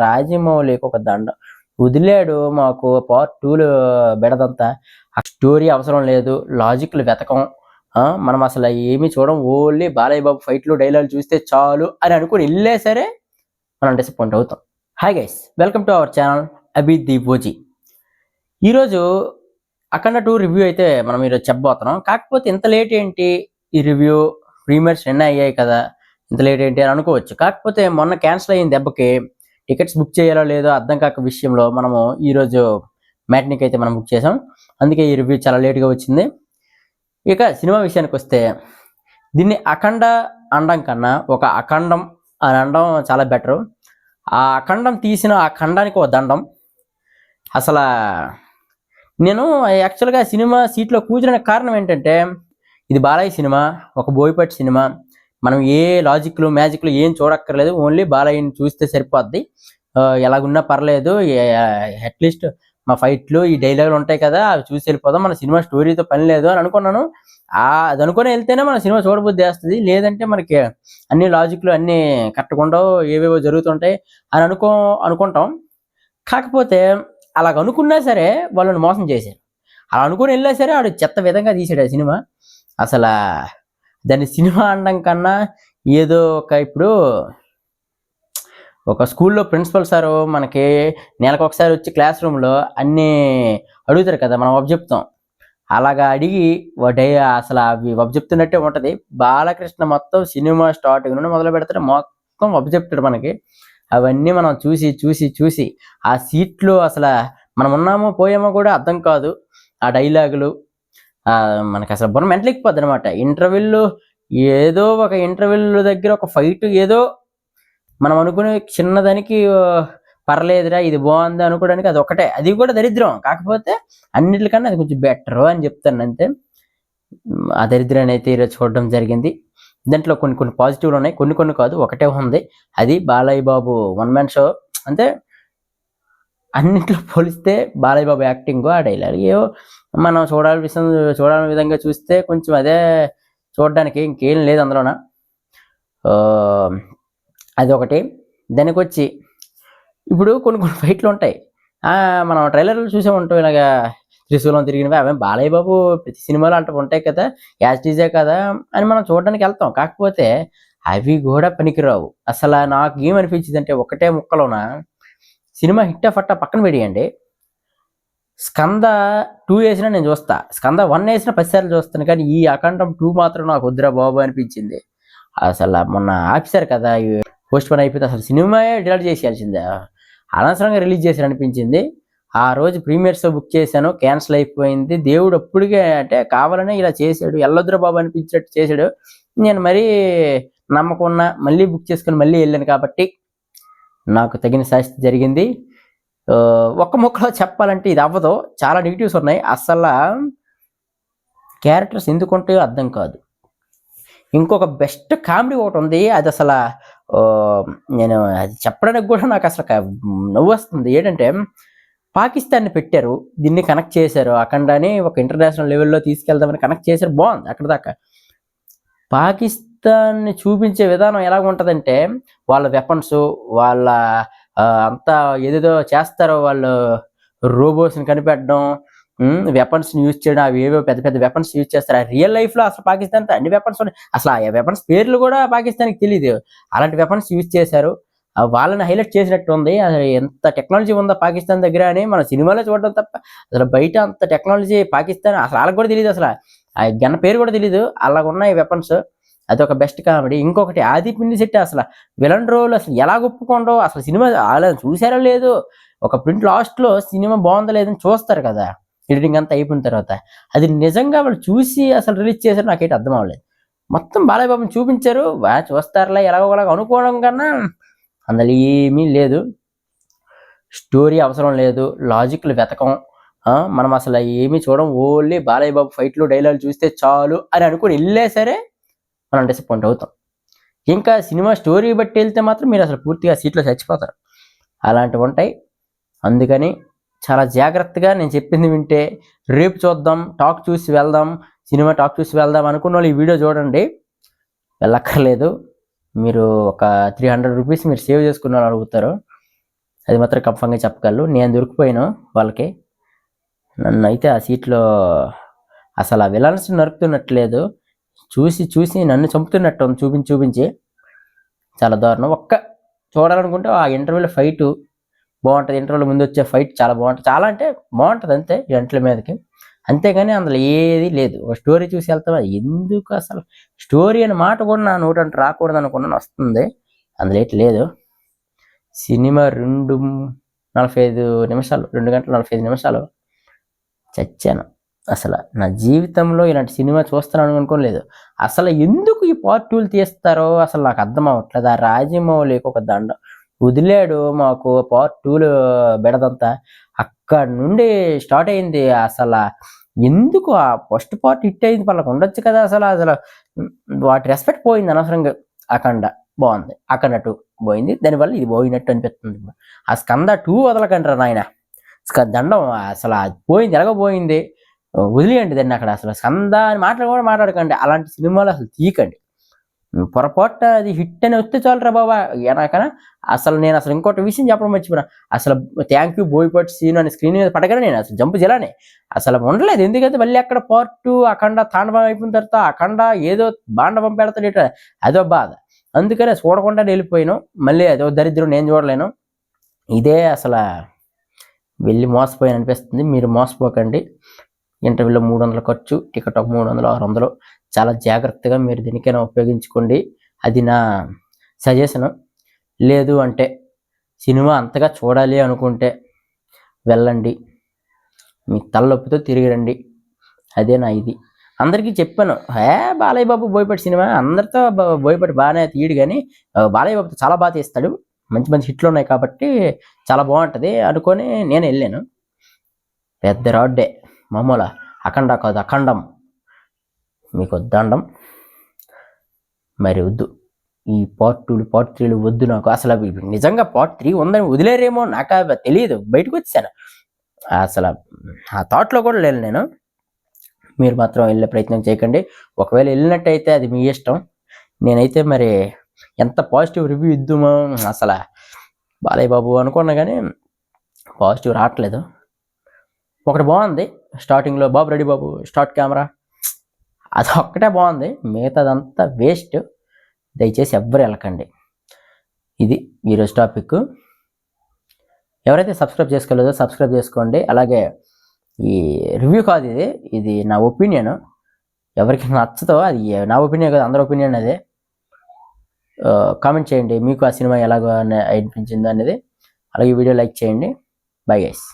రాజమౌళికి ఒక దండం వదిలాడు. మాకు పార్ట్ 2లో బెడదంతా. ఆ స్టోరీ అవసరం లేదు, లాజిక్లు వెతకం, మనం అసలు ఏమీ చూడం, ఓన్లీ బాలయ్య బాబు ఫైట్లు డైలాగులు చూస్తే చాలు అని అనుకుని వెళ్ళే సరే మనం డిసప్పాయింట్ అవుతాం. Hi guys, welcome to our channel Abhi the OG. ఈరోజు అఖండ 2 రివ్యూ అయితే మనం ఈరోజు చెప్పబోతున్నాం. కాకపోతే ఇంత లేట్ ఏంటి ఈ రివ్యూ, ప్రీమియర్స్ నిన్న అయ్యాయి కదా, ఇంత లేట్ ఏంటి అని అనుకోవచ్చు. కాకపోతే మొన్న క్యాన్సిల్ అయిన దెబ్బకి టికెట్స్ బుక్ చేయాలో లేదో అర్థం కాక విషయంలో మనము ఈరోజు మ్యాట్నీకి అయితే మనం బుక్ చేసాం. అందుకే ఈ రివ్యూ చాలా లేట్గా వచ్చింది. ఇక సినిమా విషయానికి వస్తే, దీన్ని అఖండ అనడం కన్నా ఒక అఖండం అని అనడం చాలా బెటరు. ఆ అఖండం తీసిన ఆ ఖండానికి ఒక దండం. అసలు నేను యాక్చువల్గా సినిమా సీట్లో కూర్చునే కారణం ఏంటంటే, ఇది బాలయ్య సినిమా, ఒక బోయపాటి సినిమా, మనం ఏ లాజిక్లు మ్యాజిక్లు ఏం చూడక్కర్లేదు, ఓన్లీ బాలయ్యని చూస్తే సరిపోద్ది, ఎలాగున్నా పర్లేదు, అట్లీస్ట్ మా ఫైట్లు ఈ డైలాగులు ఉంటాయి కదా అవి చూసి వెళ్ళిపోదాం, మన సినిమా స్టోరీతో పని లేదు అని అనుకున్నాను. అది అనుకుని వెళ్తేనే మన సినిమా చూడబుద్ధి వేస్తుంది, లేదంటే మనకి అన్ని లాజిక్లు అన్నీ కరెక్ట్గా ఉండవు, ఏవేవో జరుగుతుంటాయి అని అనుకుంటాం. కాకపోతే అలాగ అనుకున్నా సరే వాళ్ళని మోసం చేశారు. అలా అనుకుని వెళ్ళా సరే ఆడు చెత్త విధంగా తీసాడు ఆ సినిమా. అసలు దాన్ని సినిమా అనడం కన్నా ఏదో ఇప్పుడు ఒక స్కూల్లో ప్రిన్సిపల్ సారు మనకి నెలకు ఒకసారి వచ్చి క్లాస్ రూమ్లో అన్నీ అడుగుతారు కదా, మనం చెప్తాం. అలాగా అడిగి అసలు అవి చెప్తున్నట్టే ఉంటుంది. బాలకృష్ణ మొత్తం సినిమా స్టార్టింగ్ నుండి మొదలు పెడతారు, మొత్తం చెప్తాడు మనకి. అవన్నీ మనం చూసి చూసి చూసి ఆ సీట్లో అసలు మనం ఉన్నామో పోయామో కూడా అర్థం కాదు. ఆ డైలాగులు మనకి అసలు బుర్ర మెంటలెక్కిపోద్ది అనమాట. ఇంటర్వ్యూలు ఏదో ఒక ఇంటర్వ్యూల దగ్గర ఒక ఫైట్ ఏదో మనం అనుకునే చిన్నదానికి పర్లేదురా ఇది బాగుంది అనుకోవడానికి అది ఒకటే, అది కూడా దరిద్రం. కాకపోతే అన్నిటికన్నా అది కొంచెం బెటరు అని చెప్తాను అంతే. ఆ దరిద్రాన్ని అయితే ఈరోజు చూడడం జరిగింది. దాంట్లో కొన్ని పాజిటివ్లు ఉన్నాయి, కొన్ని కాదు, ఒకటే ఉంది. అది Balayya Babu one man show. అంటే అన్నింటిలో పోలిస్తే బాలయ్య బాబు యాక్టింగ్, ఆ డైలాగ్ ఏవో మనం చూడాలని విధంగా చూస్తే కొంచెం అదే చూడడానికి, ఇంకేం లేదు అందులోన. అది ఒకటి. దానికి వచ్చి ఇప్పుడు కొన్ని ఫైట్లు ఉంటాయి, మనం ట్రైలర్లు చూసే ఉంటాం, ఇలాగా త్రిశూలం తిరిగినవి, అవి బాలయ్య బాబు ప్రతి సినిమాలో అంటే ఉంటాయి కదా, యాస్టీజే కదా అని మనం చూడడానికి వెళ్తాం. కాకపోతే అవి కూడా పనికిరావు. అసలు నాకు ఏమనిపించింది అంటే, ఒకటే ముక్కలోన సినిమా హిట్టా ఫట్టా పక్కన పెడియండి, స్కంద 2 వేసినా నేను చూస్తా, స్కంద 1 వేసినా 10 సార్లు చూస్తాను, కానీ ఈ అఖండం 2 మాత్రం నాకు వద్దురా బాబు అనిపించింది. అసలు మొన్న ఆఫీసర్ కదా పోస్ట్ పోన్ అయిపోతే అసలు సినిమాయే డిలీట్ చేసేయాల్సిందే, అనవసరంగా రిలీజ్ చేశారు అనిపించింది. ఆ రోజు ప్రీమియర్స్ బుక్ చేశాను, క్యాన్సిల్ అయిపోయింది. దేవుడు అప్పటికే అంటే కావాలనే ఇలా చేశాడు, ఎల్లొద్దురా బాబు అనిపించినట్టు చేశాడు. నేను మరీ నమ్మకున్నా మళ్ళీ బుక్ చేసుకుని మళ్ళీ వెళ్ళాను కాబట్టి నాకు తగిన శాస్తి జరిగింది. ఒక్క ముక్కలో చెప్పాలంటే ఇది అవ్వదు, చాలా నెగిటివ్స్ ఉన్నాయి. అసలు క్యారెక్టర్స్ ఎందుకు ఉంటాయో అర్థం కాదు. ఇంకొక బెస్ట్ కామెడీ ఒకటి ఉంది, అది అసలు నేను అది చెప్పడానికి కూడా నాకు అసలు నవ్వు వస్తుంది. ఏంటంటే, పాకిస్తాన్ని పెట్టారు, దీన్ని కనెక్ట్ చేశారు, అఖండాని ఒక ఇంటర్నేషనల్ లెవెల్లో తీసుకెళ్దామని కనెక్ట్ చేశారు, బాగుంది అక్కడ దాకా. పాకిస్తాన్ని చూపించే విధానం ఎలాగ ఉంటుందంటే, వాళ్ళ వెపన్స్, వాళ్ళ అంతా ఏదేదో చేస్తారో, వాళ్ళు రోబోట్స్ని కనిపెట్టడం, వెపన్స్ని యూజ్ చేయడం, అవి ఏవో పెద్ద పెద్ద వెపన్స్ యూజ్ చేస్తారు. రియల్ లైఫ్లో అసలు పాకిస్తాన్తో అన్ని వెపన్స్ ఉన్నాయి, అసలు ఆ వెపన్స్ పేర్లు కూడా పాకిస్తాన్కి తెలియదు, అలాంటి వెపన్స్ యూజ్ చేశారు. వాళ్ళని హైలైట్ చేసినట్టు ఉంది. అసలు ఎంత టెక్నాలజీ ఉందో పాకిస్తాన్ దగ్గర అని మన సినిమాలో చూడడం తప్ప అసలు బయట అంత టెక్నాలజీ పాకిస్తాన్ అసలు వాళ్ళకి కూడా తెలియదు, అసలు ఆ గన్న పేరు కూడా తెలియదు, అలాగ ఉన్నాయి వెపన్స్. అదొక బెస్ట్ కామెడీ. ఇంకొకటి ఆదిపినిశెట్టి అసలు విలన్ రోల్ అసలు ఎలా ఒప్పుకోండో, అసలు సినిమా అలా చూసారో లేదు, ఒక ప్రింట్ లాస్ట్లో సినిమా బాగుందో లేదని చూస్తారు కదా ఎడిటింగ్ అంతా అయిపోయిన తర్వాత, అది నిజంగా వాళ్ళు చూసి అసలు రిలీజ్ చేశారు, నాకైతే అర్థం అవ్వలేదు. మొత్తం బాలయ్య బాబుని చూపించారు, బాగా చూస్తారులే ఎలాగోలాగా అనుకోవడం కన్నా అందులో ఏమీ లేదు. స్టోరీ అవసరం లేదు, లాజిక్లు వెతకం, మనం అసలు ఏమీ చూడం, ఓన్లీ బాలయ్య బాబు ఫైట్లు డైలాగులు చూస్తే చాలు అని అనుకుని వెళ్ళే సరే మనం డిసప్పాయింట్ అవుతాం. ఇంకా సినిమా స్టోరీ బట్టి వెళ్తే మాత్రం మీరు అసలు పూర్తిగా సీట్లో చచ్చిపోతారు, అలాంటివి ఉంటాయి. అందుకని చాలా జాగ్రత్తగా నేను చెప్పింది వింటే, రేపు చూద్దాం, టాక్ చూసి వెళ్దాం, సినిమా టాక్ చూసి వెళ్దాం అనుకున్న వాళ్ళు ఈ వీడియో చూడండి, వెళ్ళక్కర్లేదు. మీరు ఒక 300 రూపీస్ మీరు సేవ్ చేసుకున్న వాళ్ళు అడుగుతారు. అది మాత్రం కన్ఫర్మ్గా చెప్పగలను. నేను దొరికిపోయాను వాళ్ళకి. నన్ను అయితే ఆ సీట్లో అసలు ఆ విలన్స్ నరుకుతున్నట్లేదు, చూసి చూసి నన్ను చంపుతున్నట్టు ఉంది, చూపించి చాలా దారుణం. చూడాలనుకుంటే ఆ ఇంటర్వ్యూలో ఫైట్ బాగుంటుంది, ఇంటర్వ్యూలో ముందు వచ్చే ఫైట్ చాలా బాగుంటుంది, చాలా అంటే బాగుంటుంది అంతే గంటల మీదకి. అంతేగాని అందులో ఏది లేదు. ఒక స్టోరీ చూసి వెళ్తావా, ఎందుకు అసలు స్టోరీ అనే మాట కూడా నా నోటంటే రాకూడదు అనుకున్నాను, వస్తుంది. అందులో ఏంటి లేదు. సినిమా 2:45 నిమిషాలు, 2 గంటల 45 నిమిషాలు. చచ్చాను అసలు. నా జీవితంలో ఇలాంటి సినిమా చూస్తాను అనుకోలేదు. అసలు ఎందుకు ఈ పార్ట్ 2 తీస్తారో అసలు నాకు అర్థం అవ్వట్లేదు. ఆ రాజమౌళికి ఒక దండం. వదిలాడు మాకు పార్ట్ 2లో బెడదంతా. అక్కడ నుండి స్టార్ట్ అయింది. అసలు ఎందుకు ఆ ఫస్ట్ పార్ట్ హిట్ అయింది, వాళ్ళకి ఉండొచ్చు కదా. అసలు వాటి రెస్పెక్ట్ పోయింది అనవసరంగా. అఖండ బాగుంది, అఖండ 2 పోయింది, దానివల్ల ఇది పోయినట్టు అనిపిస్తుంది. ఆ స్కంద 2 వదలకంటారా నాయన, దండం. అసలు అది పోయింది, ఎలాగో పోయింది, వదిలేయండి దాన్ని. అక్కడ అసలు స్కంద అని కూడా మాట్లాడకండి. అలాంటి సినిమాలు అసలు తీయకండి. పొరపాటు అది హిట్ అని వస్తే చాలరా బాబా. నాకన్నా నేను అసలు ఇంకోటి విషయం చెప్పడం మర్చిపోయినా. అసలు థ్యాంక్ యూ బోయపాటి సీన్ అని స్క్రీన్ మీద పడగానే నేను అసలు జంపు జిలానే అసలు ఉండలేదు. ఎందుకంటే మళ్ళీ అక్కడ పార్ట్ 2 అఖండ తాండవం అయిపోయిన తర్వాత అఖండ ఏదో బాండవం పెడతాడు, అదో బాధ. అందుకనే చూడకుండా వెళ్ళిపోయాను. మళ్ళీ అదో దరిద్రం, నేను చూడలేను. ఇదే అసలు వెళ్ళి మోసపోయాను అనిపిస్తుంది. మీరు మోసపోకండి. ఇంటర్వ్యూలో 300 ఖర్చు, టికెట్ ఒక 300, 600. చాలా జాగ్రత్తగా మీరు దేనికైనా ఉపయోగించుకోండి. అది నా సజెషను. లేదు అంటే సినిమా అంతగా చూడాలి అనుకుంటే వెళ్ళండి, మీ తలనొప్పితో తిరిగి రండి. అదే నా ఇది. అందరికీ చెప్పాను, బాలయ్య బాబు బోయపాటి సినిమా అందరితో బోయపాటి బాగానే తీయడు, కానీ బాలయ్య బాబుతో చాలా బాగా తీస్తాడు, మంచి మంచి హిట్లు ఉన్నాయి కాబట్టి చాలా బాగుంటుంది అనుకొని నేను వెళ్ళాను. పెద్ద రాడ్డే, మామూలు అఖండ కాదు, అఖండం. మీకు దండం. మరి వద్దు, ఈ పార్ట్ 2లు పార్ట్ 3లు వద్దు నాకు. అసలు నిజంగా పార్ట్ 3 ఉందని వదిలేరేమో నాకు తెలియదు, బయటకు వచ్చాను. అసలు ఆ థాట్లో కూడా లేను నేను. మీరు మాత్రం వెళ్ళే ప్రయత్నం చేయకండి. ఒకవేళ వెళ్ళినట్టయితే అది మీ ఇష్టం. నేనైతే మరి ఎంత పాజిటివ్ రివ్యూ ఇద్దామో అసలు బాలయ్య బాబు అనుకున్నా, కానీ పాజిటివ్ రావట్లేదు. ఒకటి బాగుంది, స్టార్టింగ్లో బాబు రెడీ బాబు స్టార్ట్ కెమెరా, అది ఒక్కటే బాగుంది, మిగతాదంతా వేస్ట్. దయచేసి ఎవ్వరు వెళ్ళకండి. ఇది ఈరోజు టాపిక్. ఎవరైతే సబ్స్క్రైబ్ చేసుకోలేదో సబ్స్క్రైబ్ చేసుకోండి. అలాగే ఈ రివ్యూ కాదు, ఇది నా ఒపీనియన్. ఎవరికి నచ్చదో అది నా ఒపీనియన్ కాదు, అందరి ఒపీనియన్ అదే. కామెంట్ చేయండి మీకు ఆ సినిమా ఎలాగో అనిపించిందో అనేది. అలాగే వీడియో లైక్ చేయండి. Bye guys.